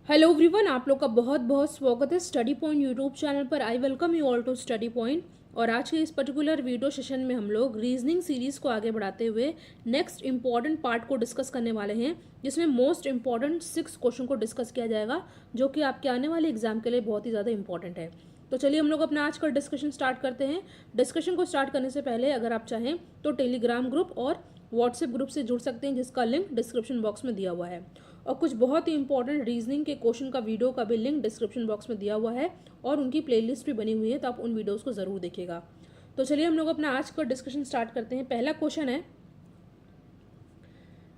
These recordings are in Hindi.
हेलो एवरीवन, आप लोग का बहुत बहुत स्वागत है स्टडी पॉइंट यूट्यूब चैनल पर। I welcome you all to study point. और आज के इस पर्टिकुलर वीडियो सेशन में हम लोग रीजनिंग सीरीज को आगे बढ़ाते हुए नेक्स्ट इंपॉर्टेंट पार्ट को डिस्कस करने वाले हैं, जिसमें मोस्ट इंपॉर्टेंट 6 क्वेश्चन को डिस्कस किया जाएगा, जो कि आपके आने वाले एग्जाम के लिए बहुत ही ज़्यादा इंपॉर्टेंट है। तो चलिए हम लोग अपना आज का डिस्कशन स्टार्ट करते हैं। डिस्कशन को स्टार्ट करने से पहले अगर आप चाहें तो टेलीग्राम ग्रुप और व्हाट्सएप ग्रुप से जुड़ सकते हैं, जिसका लिंक डिस्क्रिप्शन बॉक्स में दिया हुआ है। और कुछ बहुत ही इंपॉर्टेंट रीजनिंग के क्वेश्चन का वीडियो का भी लिंक डिस्क्रिप्शन बॉक्स में दिया हुआ है और उनकी प्लेलिस्ट भी बनी हुई है, तो आप उन वीडियोस को ज़रूर देखिएगा। तो चलिए हम लोग अपना आज का डिस्कशन स्टार्ट करते हैं। पहला क्वेश्चन है,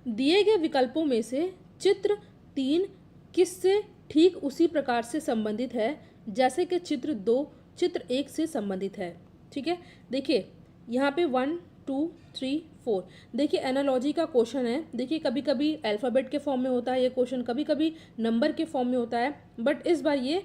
दिए गए विकल्पों में से चित्र 3 किससे ठीक उसी प्रकार से संबंधित है जैसे कि चित्र 2 चित्र 1 से संबंधित है। ठीक है, देखिए यहाँ पे 1 2 3 4, देखिए एनालॉजी का क्वेश्चन है। देखिए कभी कभी अल्फ़ाबेट के फॉर्म में होता है ये क्वेश्चन, कभी कभी नंबर के फॉर्म में होता है, बट इस बार ये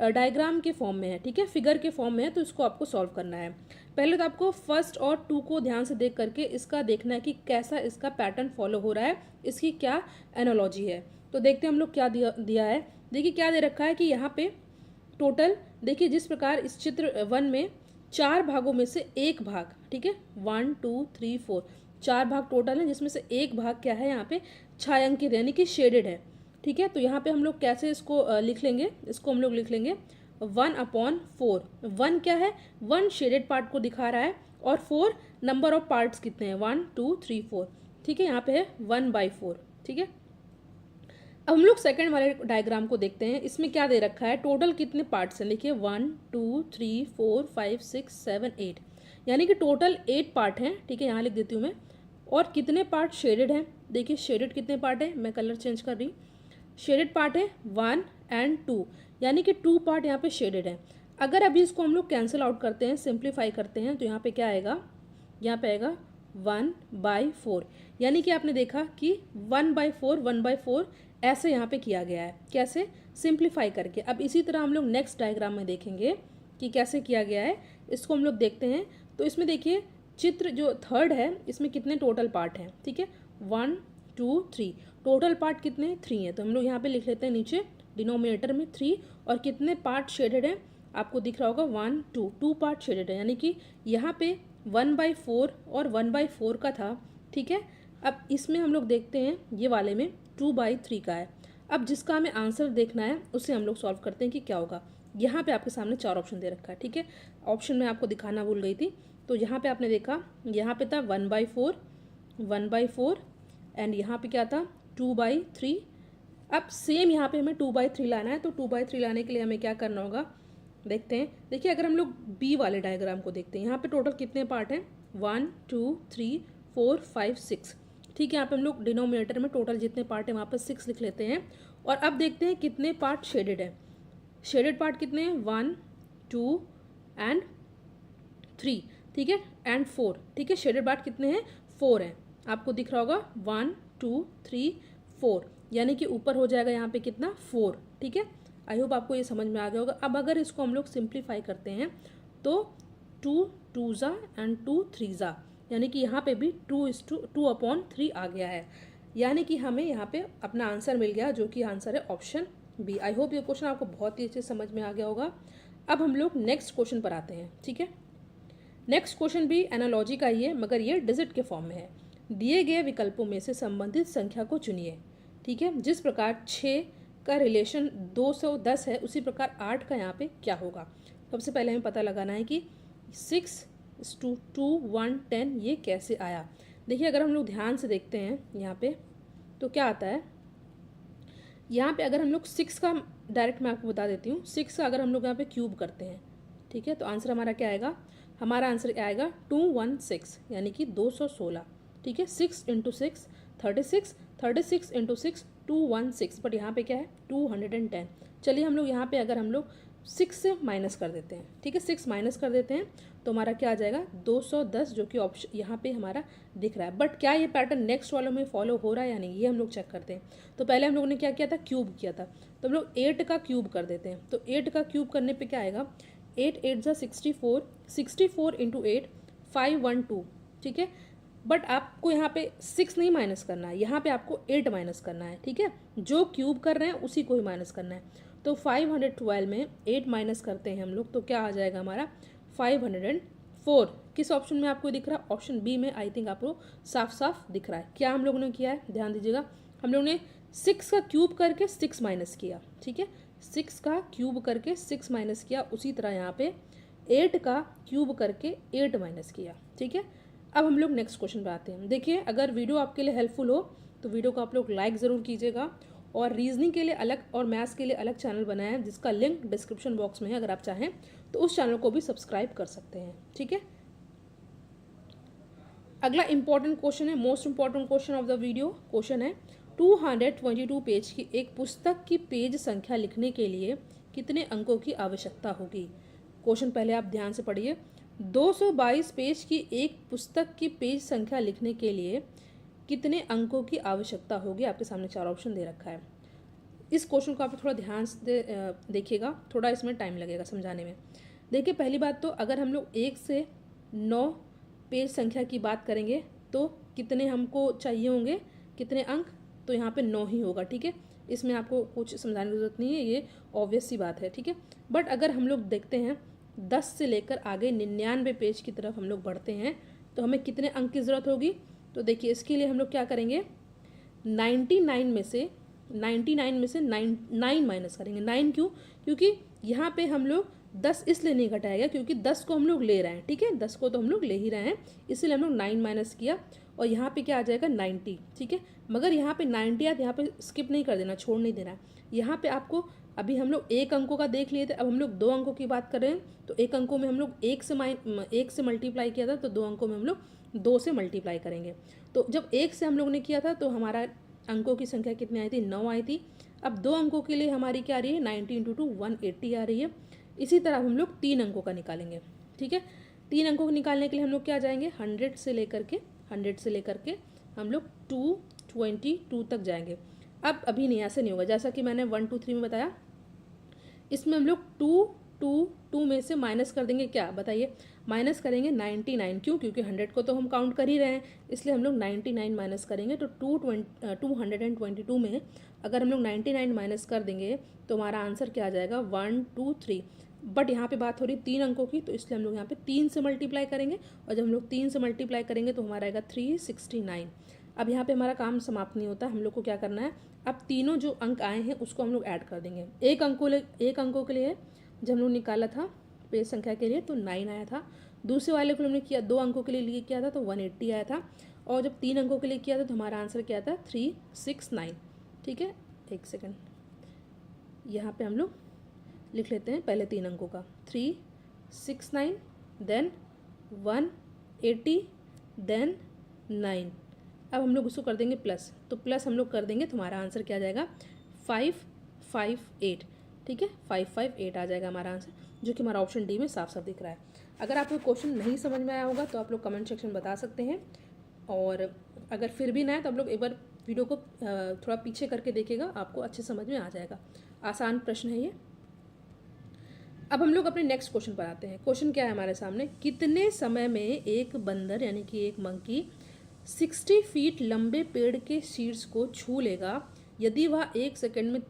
डायग्राम के फॉर्म में है। ठीक है, फिगर के फॉर्म में है, तो इसको आपको सॉल्व करना है। पहले तो आपको फर्स्ट और 2 को ध्यान से देख करके इसका देखना है कि कैसा इसका पैटर्न फॉलो हो रहा है, इसकी क्या एनालॉजी है। तो देखते हैं हम लोग क्या दिया है। देखिए क्या दे रखा है कि यहाँ पे टोटल, देखिए जिस प्रकार इस चित्र 1 में 4 भागों में से एक भाग, ठीक है 1 2 3 4, 4 भाग टोटल है, जिसमें से एक भाग क्या है यहाँ पे छायांकित यानी कि शेडेड है। ठीक है, तो यहाँ पे हम लोग कैसे इसको लिख लेंगे, इसको हम लोग लिख लेंगे 1/4। 1 क्या है, 1 शेडेड पार्ट को दिखा रहा है, और 4 नंबर ऑफ पार्ट्स कितने हैं 1 2 3 4। ठीक है, यहाँ पे है 1/4। ठीक है, अब हम लोग सेकंड वाले डायग्राम को देखते हैं। इसमें क्या दे रखा है, टोटल कितने पार्ट्स हैं। देखिए 1 2 3 4 5 6 7 8, यानी कि टोटल 8 पार्ट हैं। ठीक है, यहाँ लिख देती हूँ मैं। और कितने पार्ट शेडेड हैं, देखिए शेडेड कितने पार्ट है, मैं कलर चेंज कर रही। शेडेड पार्ट है 1 एंड 2, यानी कि 2 पार्ट यहाँ पे शेडेड है। अगर अभी इसको हम लोग कैंसिल आउट करते हैं, सिंप्लीफाई करते हैं, तो यहाँ पे क्या आएगा, यहाँ पे आएगा 1/4। यानी कि आपने देखा कि 1/4 ऐसे यहाँ पे किया गया है, कैसे, सिंप्लीफाई करके। अब इसी तरह हम लोग नेक्स्ट डायग्राम में देखेंगे कि कैसे किया गया है, इसको हम लोग देखते हैं। तो इसमें देखिए चित्र जो थर्ड है, इसमें कितने टोटल पार्ट हैं। ठीक है, 1 2 3, टोटल पार्ट कितने 3 है, तो हम लोग यहाँ पे लिख लेते हैं नीचे डिनोमिनेटर में 3। और कितने पार्ट शेडेड हैं, आपको दिख रहा होगा 1 2, 2 पार्ट शेडेड है, यानी कि यहाँ पे 1/4 और 1/4 का था। ठीक है, अब इसमें हम लोग देखते हैं ये वाले में 2/3 का है। अब जिसका हमें आंसर देखना है उसे हम लोग सॉल्व करते हैं कि क्या होगा। यहाँ पे आपके सामने 4 ऑप्शन दे रखा है। ठीक है, ऑप्शन में आपको दिखाना भूल गई थी। तो यहाँ पे आपने देखा, यहाँ पे था 1/4 एंड यहाँ पे क्या था 2/3। अब सेम यहाँ पे हमें 2/3 लाना है, तो 2/3 लाने के लिए हमें क्या करना होगा, देखते हैं। देखिए अगर हम लोग बी वाले डायग्राम को देखते हैं, यहाँ पे टोटल कितने पार्ट हैं 1 2 3 4 5 6। ठीक है, यहाँ पे हम लोग डिनोमिनेटर में टोटल जितने पार्ट हैं वहाँ पर 6 लिख लेते हैं। और अब देखते हैं कितने पार्ट शेडेड है। शेडेड पार्ट कितने हैं 1 2 एंड 3। ठीक है, एंड 4। ठीक है, शेडेड पार्ट कितने हैं 4 हैं, आपको दिख रहा होगा 1 2 3 4, यानी कि ऊपर हो जाएगा यहाँ पे कितना 4। ठीक है, आई होप आपको ये समझ में आ गया होगा। अब अगर इसको हम लोग सिंप्लीफाई करते हैं तो 2 2 एंड 2 3, यानी कि यहाँ पे भी 2/3 आ गया है, यानी कि हमें यहाँ पे अपना आंसर मिल गया, जो कि आंसर है ऑप्शन बी। आई होप ये क्वेश्चन आपको बहुत ही अच्छे समझ में आ गया होगा। अब हम लोग नेक्स्ट क्वेश्चन पर आते हैं। ठीक है, नेक्स्ट क्वेश्चन भी एनालॉजी का ही है, मगर ये डिजिट के फॉर्म में है। दिए गए विकल्पों में से संबंधित संख्या को चुनिए। ठीक है, जिस प्रकार 6 का रिलेशन 210 है, उसी प्रकार 8 का यहाँ पे क्या होगा। सबसे पहले हमें पता लगाना है कि 6:2 1 10 ये कैसे आया। देखिए अगर हम लोग ध्यान से देखते हैं यहाँ पे, तो क्या आता है, यहाँ पे अगर हम लोग 6 का, डायरेक्ट मैं आपको बता देती हूँ, 6 का अगर हम लोग यहाँ पे क्यूब करते हैं, ठीक है, तो आंसर हमारा क्या आएगा, हमारा आंसर आएगा 216, यानी कि 216। ठीक है, 6 × 6 36, 36 × 6 216, बट यहाँ पे क्या है 210। चलिए हम लोग यहाँ पे अगर हम लोग 6 से माइनस कर देते हैं, ठीक है 6 माइनस कर देते हैं, तो हमारा क्या आ जाएगा 210, जो कि ऑप्शन यहाँ पे हमारा दिख रहा है। बट क्या ये पैटर्न नेक्स्ट वालों में फॉलो हो रहा है या नहीं, ये हम लोग चेक करते हैं। तो पहले हम लोगों ने क्या किया था, क्यूब किया था, तो हम लोग 8 का क्यूब कर देते हैं। तो 8 का क्यूब करने पे क्या आएगा, 8 8 64, 64 × 8 512। ठीक है, बट आपको यहाँ पे 6 नहीं माइनस करना है, यहाँ पे आपको 8 माइनस करना है, ठीक है। जो क्यूब कर रहे हैं उसी को ही माइनस करना है। तो 512 में 8 माइनस करते हैं हम लोग, तो क्या आ जाएगा हमारा 504। किस ऑप्शन में आपको दिख रहा है? ऑप्शन बी में आई थिंक आपको साफ साफ दिख रहा है। क्या हम लोगों ने किया है, ध्यान दीजिएगा, हम लोगों ने 6 का क्यूब करके 6 माइनस किया, ठीक है। 6 का क्यूब करके 6 माइनस किया, उसी तरह यहाँ पे 8 का क्यूब करके 8 माइनस किया, ठीक है। अब हम लोग नेक्स्ट क्वेश्चन पे आते हैं। देखिए, अगर वीडियो आपके लिए हेल्पफुल हो तो वीडियो को आप लोग लाइक ज़रूर कीजिएगा, और रीजनिंग के लिए अलग और मैथ्स के लिए अलग चैनल बनाया है जिसका लिंक डिस्क्रिप्शन बॉक्स में है, अगर आप चाहें तो उस चैनल को भी सब्सक्राइब कर सकते हैं, ठीक है। अगला इंपॉर्टेंट क्वेश्चन है, most important question of the video. Question है 222 पेज की एक पुस्तक की पेज संख्या लिखने के लिए कितने अंकों की आवश्यकता होगी? क्वेश्चन पहले आप ध्यान से पढ़िए। 222 पेज की एक पुस्तक की पेज संख्या लिखने के लिए कितने अंकों की आवश्यकता होगी? आपके सामने 4 ऑप्शन दे रखा है। इस क्वेश्चन को आप थोड़ा ध्यान से देखिएगा, थोड़ा इसमें टाइम लगेगा समझाने में। देखिए, पहली बात तो अगर हम लोग 1 से 9 पेज संख्या की बात करेंगे तो कितने हमको चाहिए होंगे, कितने अंक? तो यहाँ पे 9 ही होगा, ठीक है। इसमें आपको कुछ समझाने की जरूरत नहीं है, ये ऑब्वियस सी बात है, ठीक है। बट अगर हम लोग देखते हैं 10 से लेकर आगे 99 पेज की तरफ हम लोग बढ़ते हैं तो हमें कितने अंक की ज़रूरत होगी? तो देखिए, इसके लिए हम लोग क्या करेंगे, 99 में से 9 माइनस करेंगे। 9 क्यों? क्योंकि यहाँ पे हम लोग 10 इसलिए नहीं घटाएगा क्योंकि 10 को हम लोग ले रहे हैं, ठीक है। 10 को तो हम लोग ले ही रहे हैं, इसलिए हम लोग 9 माइनस किया, और यहाँ पे क्या आ जाएगा 90, ठीक है। मगर यहाँ पे 90 आया तो यहाँ पे स्किप नहीं कर देना, छोड़ नहीं देना। यहाँ पे आपको, अभी हम लोग 1 अंकों का देख लिए थे, अब हम लोग 2 अंकों की बात कर रहे हैं। तो 1 अंकों में हम लोग 1 से मल्टीप्लाई किया था, तो 2 अंकों में हम लोग 2 से मल्टीप्लाई करेंगे। तो जब 1 से हम लोग ने किया था तो हमारा अंकों की संख्या कितनी आई थी? 9 आई थी। अब 2 अंकों के लिए हमारी क्या आ रही है? 90 इंटू 2 180 आ रही है। इसी तरह हम लोग 3 अंकों का निकालेंगे, ठीक है। 3 अंकों को निकालने के लिए हम लोग क्या जाएंगे, 100 से लेकर के हम लोग 222 तक जाएंगे। अब अभी नहीं, ऐसे नहीं होगा, जैसा कि मैंने 1 2 3 में बताया। इसमें हम लोग 2 में से माइनस कर देंगे, क्या बताइए? माइनस करेंगे 99। क्यों? क्योंकि 100 को तो हम काउंट कर ही रहे हैं, इसलिए हम लोग 99 माइनस करेंगे। तो 222 में अगर हम लोग 99 माइनस कर देंगे तो हमारा आंसर क्या आ जाएगा? 1 2 3। बट यहाँ पे बात हो रही 3 अंकों की, तो इसलिए हम लोग यहाँ पे 3 से मल्टीप्लाई करेंगे, और जब हम लोग 3 से मल्टीप्लाई करेंगे तो हमारा आएगा 369। अब यहाँ पे हमारा काम समाप्त नहीं होता, हम लोग को क्या करना है, अब तीनों जो अंक आए हैं उसको हम लोग ऐड कर देंगे। एक अंकों के लिए जब हम लोग निकाला था पेज संख्या के लिए तो 9 आया था। दूसरे वाले को हमने किया 2 अंकों के लिए किया था तो 180 आया था, और जब 3 अंकों के लिए किया था तो हमारा आंसर क्या था? 369, ठीक है। एक सेकंड, यहाँ पे हम लोग लिख लेते हैं पहले 3 अंकों का, 369 देन 180 देन 9। अब हम लोग उसको कर देंगे प्लस, तो प्लस हम लोग कर देंगे तो हमारा आंसर क्या आ जाएगा? 558, ठीक है। 558 आ जाएगा हमारा आंसर, जो कि हमारा ऑप्शन डी में साफ साफ दिख रहा है। अगर आपको क्वेश्चन नहीं समझ में आया होगा तो आप लोग कमेंट सेक्शन बता सकते हैं, और अगर फिर भी ना है तो आप लोग एक बार वीडियो को थोड़ा पीछे करके देखिएगा, आपको अच्छे समझ में आ जाएगा। आसान प्रश्न है ये। अब हम लोग अपने नेक्स्ट क्वेश्चन पर आते हैं। क्वेश्चन क्या है हमारे सामने, कितने समय में एक बंदर यानी कि एक मंकी 60 फीट लंबे पेड़ के शीर्ष को छू लेगा यदि वह 1 सेकंड में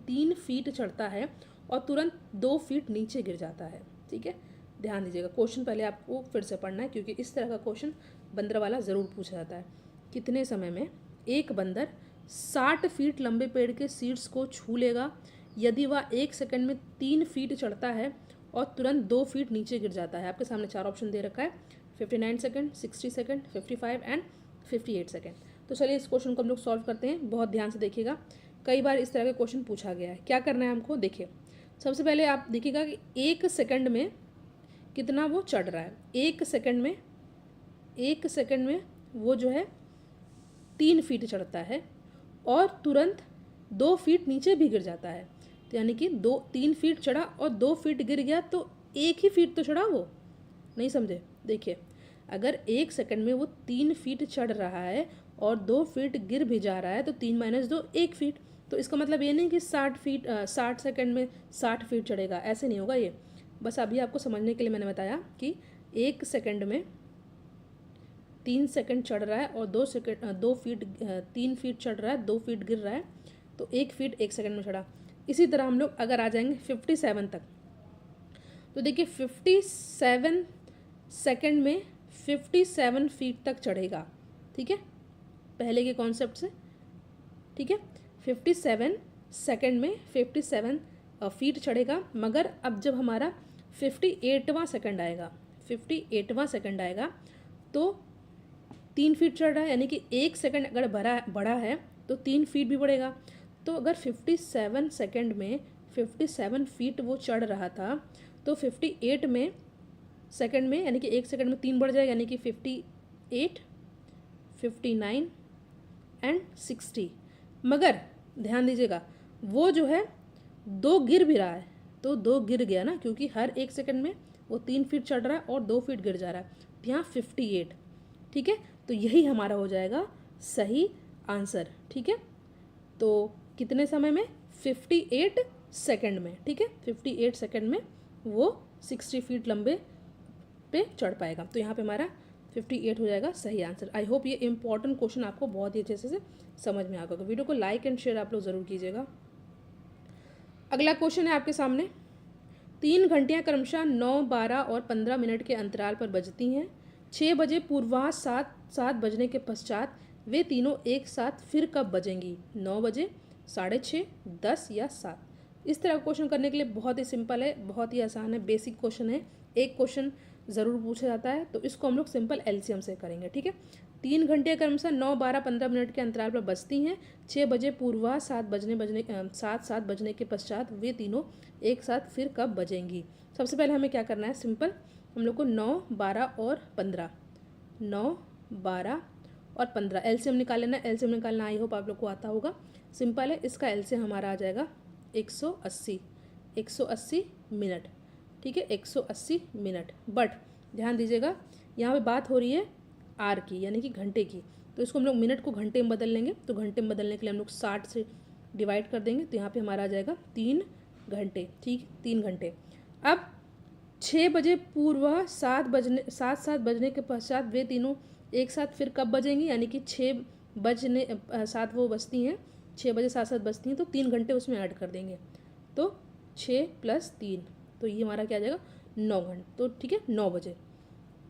3 फीट चढ़ता है और तुरंत 2 फीट नीचे गिर जाता है, ठीक है। ध्यान दीजिएगा, क्वेश्चन पहले आपको फिर से पढ़ना है क्योंकि इस तरह का क्वेश्चन बंदर वाला ज़रूर पूछा जाता है। कितने समय में एक बंदर 60 फीट लंबे पेड़ के शीर्ष को छू लेगा यदि वह 1 सेकंड में 3 फीट चढ़ता है और तुरंत 2 फीट नीचे गिर जाता है? आपके सामने 4 ऑप्शन दे रखा है, 59 सेकंड, 60 सेकंड, 55 एंड 58 सेकंड। तो चलिए इस क्वेश्चन को हम लोग सॉल्व करते हैं। बहुत ध्यान से देखिएगा, कई बार इस तरह के क्वेश्चन पूछा गया है। क्या करना है हमको, देखिए सबसे पहले आप देखिएगा कि 1 सेकंड में कितना वो चढ़ रहा है। 1 सेकंड में वो जो है 3 फीट चढ़ता है और तुरंत 2 फीट नीचे भी गिर जाता है। तो यानी कि 3 फीट चढ़ा और 2 फीट गिर गया, तो 1 ही फीट तो चढ़ा वो, नहीं समझे? देखिए, अगर 1 सेकंड में वो 3 फीट चढ़ रहा है और 2 फीट गिर भी जा रहा है तो 3 माइनस 2 1 फीट। तो इसका मतलब ये नहीं कि 60 सेकंड में 60 फीट चढ़ेगा, ऐसे नहीं होगा ये। बस अभी आपको समझने के लिए मैंने बताया कि 1 सेकंड में 3 सेकंड चढ़ रहा है और 2 फीट 3 फीट चढ़ रहा है, 2 फीट गिर रहा है, तो 1 फीट 1 सेकंड में चढ़ा। इसी तरह हम लोग अगर आ जाएंगे 57 तक, तो देखिए 57 सेकंड में 57 फीट तक चढ़ेगा। ठीक है, पहले के कॉन्सेप्ट से। ठीक है, 57 सेकंड में 57 फीट चढ़ेगा। मगर अब जब हमारा 58वां सेकंड आएगा, 58वां सेकंड आएगा तो 3 फीट चढ़ रहा है, यानी कि 1 सेकंड अगर बढ़ा है तो 3 फीट भी बढ़ेगा। तो अगर 57 सेकंड में 57 फीट वो चढ़ रहा था, तो 58 में सेकंड में, यानी कि 1 सेकंड में 3 बढ़ जाएगा, यानी कि 58, 59 एंड 60। मगर ध्यान दीजिएगा, वो जो है 2 गिर भी रहा है, तो 2 गिर गया ना, क्योंकि हर 1 सेकंड में वो 3 फीट चढ़ रहा है और 2 फीट गिर जा रहा है, तो यहाँ 58। ठीक है, तो यही हमारा हो जाएगा सही आंसर। ठीक है, तो कितने समय में? 58 सेकंड में। ठीक है, 58 सेकंड में वो 60 फीट लंबे पे चढ़ पाएगा। तो यहाँ पे हमारा 58 हो जाएगा सही आंसर। आई होप ये इंपॉर्टेंट क्वेश्चन आपको बहुत ही अच्छे से समझ में आ गया। वीडियो को लाइक एंड शेयर आप लोग ज़रूर कीजिएगा। अगला क्वेश्चन है आपके सामने। 3 घंटियाँ क्रमशः 9, 12 और 15 मिनट के अंतराल पर बजती हैं। 6 बजे पूर्वाह्न, 7 बजने के पश्चात वे तीनों एक साथ फिर कब बजेंगी? 9 बजे, 6:30, 10 या 7। इस तरह का क्वेश्चन करने के लिए बहुत ही सिंपल है, बहुत ही आसान है, बेसिक क्वेश्चन है। एक क्वेश्चन ज़रूर पूछा जाता है, तो इसको हम लोग सिंपल एलसीएम से करेंगे। ठीक है, 3 घंटे क्रमशः 9, 12, 15 मिनट के अंतराल पर बजती हैं। 6 बजे पूर्वाह्न, 7 बजने के पश्चात वे तीनों एक साथ फिर कब बजेंगी? सबसे पहले हमें क्या करना है, सिंपल हम लोग को 9, 12 और 15, 9, 12 और 15 एलसीएम निकाल लेना। एलसीएम निकालना आई होप आप लोग को आता होगा, सिंपल है। इसका एलसीएम हमारा आ जाएगा 180, 180 मिनट। ठीक है, 180 मिनट। बट ध्यान दीजिएगा, यहाँ पे बात हो रही है आर की, यानी कि घंटे की, तो इसको हम लोग मिनट को घंटे में बदल लेंगे। तो घंटे में बदलने के लिए हम लोग 60 से डिवाइड कर देंगे, तो यहाँ पे हमारा आ जाएगा 3 घंटे। ठीक, 3 घंटे। अब 6 बजे पूर्व 7 बजने के पश्चात वे तीनों एक साथ फिर कब बजेंगी? यानी कि 6 बजने 7 वो बजती हैं, 6 बजे 7 बजती हैं, तो 3 घंटे उसमें ऐड कर देंगे, तो 6 + 3, तो ये हमारा क्या आ जाएगा? 9 घंटे। तो ठीक है, 9 बजे।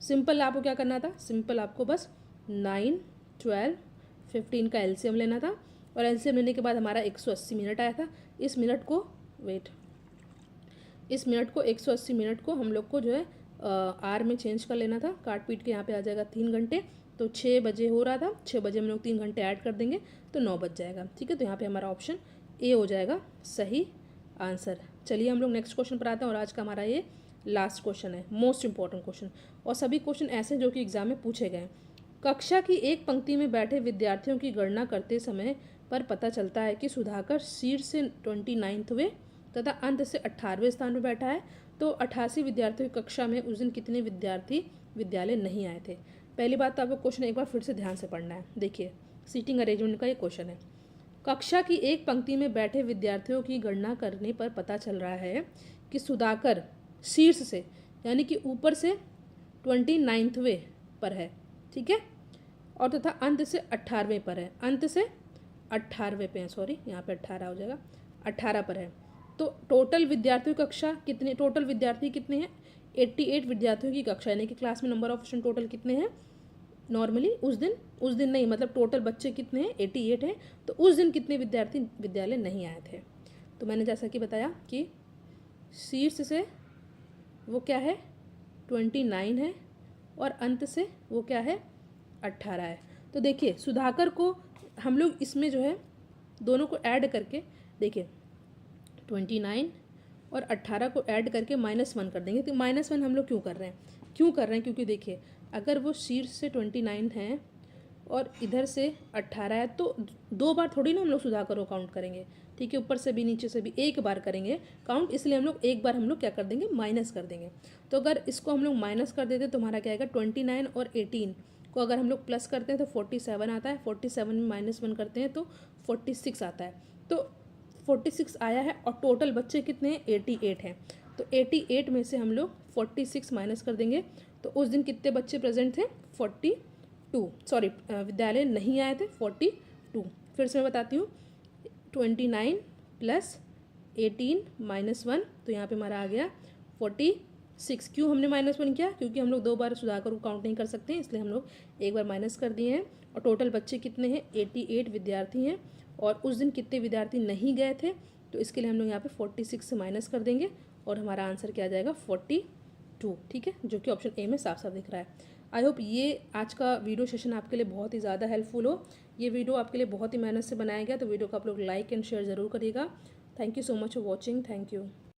सिंपल आपको क्या करना था, सिंपल आपको बस 9, 12, 15 का एलसीएम लेना था, और एलसीएम लेने के बाद हमारा 180 मिनट आया था। इस मिनट को 180 मिनट को हम लोग को जो है आर में चेंज कर लेना था, काट पीट के यहाँ पे आ जाएगा 3 घंटे। तो 6 बजे हो रहा था, 6 बजे हम लोग 3 घंटे ऐड कर देंगे, तो 9 बज जाएगा। ठीक है, तो यहाँ पे हमारा ऑप्शन ए हो जाएगा सही आंसर। चलिए हम लोग नेक्स्ट क्वेश्चन पर आते हैं, और आज का हमारा ये लास्ट क्वेश्चन है, मोस्ट इंपॉर्टेंट क्वेश्चन, और सभी क्वेश्चन ऐसे जो कि एग्जाम में पूछे गए। कक्षा की एक पंक्ति में बैठे विद्यार्थियों की गणना करते समय पर पता चलता है कि सुधाकर शीर्ष से 29वें तथा अंत से 18वें स्थान पर बैठा है। तो 88 विद्यार्थियों की कक्षा में उस दिन कितने विद्यार्थी विद्यालय नहीं आए थे? पहली बात तो आपको क्वेश्चन एक बार फिर से ध्यान से पढ़ना है। देखिए, सीटिंग अरेंजमेंट का ये क्वेश्चन है। कक्षा की एक पंक्ति में बैठे विद्यार्थियों की गणना करने पर पता चल रहा है कि सुधाकर शीर्ष से, यानी कि ऊपर से 29वें पर है। ठीक है, और तथा अंत से 18वें पर है, अंत से 18वें पे है, सॉरी यहाँ पे 18 हो जाएगा, 18 पर है। तो टोटल विद्यार्थियों की कक्षा कितने, टोटल विद्यार्थी कितने हैं? 88 विद्यार्थियों की कक्षा, यानी कि क्लास में नंबर ऑफ स्टूडेंट टोटल कितने हैं? नॉर्मली उस दिन नहीं, मतलब टोटल बच्चे कितने हैं? 88 हैं। तो उस दिन कितने विद्यार्थी विद्यालय नहीं आए थे? तो मैंने जैसा कि बताया कि शीर्ष से वो क्या है? 29 है, और अंत से वो क्या है? 18 है। तो देखिए, सुधाकर को हम लोग इसमें जो है दोनों को ऐड करके, देखिए 29 और 18 को ऐड करके -1 कर देंगे। तो -1 हम लोग क्यों कर रहे हैं? क्योंकि देखिए, अगर वो शीर्ष से 29 है और इधर से 18 है, तो 2 बार थोड़ी ना हम लोग सुधाकर को काउंट करेंगे। ठीक है, ऊपर से भी नीचे से भी एक बार करेंगे काउंट, इसलिए हम लोग एक बार हम लोग क्या कर देंगे? माइनस कर देंगे। तो अगर इसको हम लोग माइनस कर देते तो हमारा क्या आएगा? 29 और 18 को अगर हम लोग प्लस करते हैं तो 47 आता है, 47 में -1 करते हैं तो 46 आता है। तो 46 आया है, और टोटल बच्चे कितने हैं? 88 हैं। तो 88 में से हम लोग 46 माइनस कर देंगे, तो उस दिन कितने बच्चे प्रेजेंट थे? विद्यालय नहीं आए थे 42। फिर से मैं बताती हूँ, 29 + 18 - 1, तो यहाँ पे हमारा आ गया 46। क्यों हमने -1 किया? क्योंकि हम लोग 2 बार सुधाकर को काउंट नहीं कर सकते हैं, इसलिए हम लोग एक बार माइनस कर दिए हैं। और टोटल बच्चे कितने हैं? 88 विद्यार्थी हैं। और उस दिन कितने विद्यार्थी नहीं गए थे? तो इसके लिए हम लोग यहाँ पे 46 से माइनस कर देंगे और हमारा आंसर क्या आ जाएगा? 42। ठीक है, जो कि ऑप्शन ए में साफ साफ दिख रहा है। आई होप ये आज का वीडियो सेशन आपके लिए बहुत ही ज़्यादा हेल्पफुल हो। ये वीडियो आपके लिए बहुत ही मेहनत से बनाया गया, तो वीडियो को आप लोग लाइक एंड शेयर ज़रूर करिएगा। Thank you so much for watching. Thank you.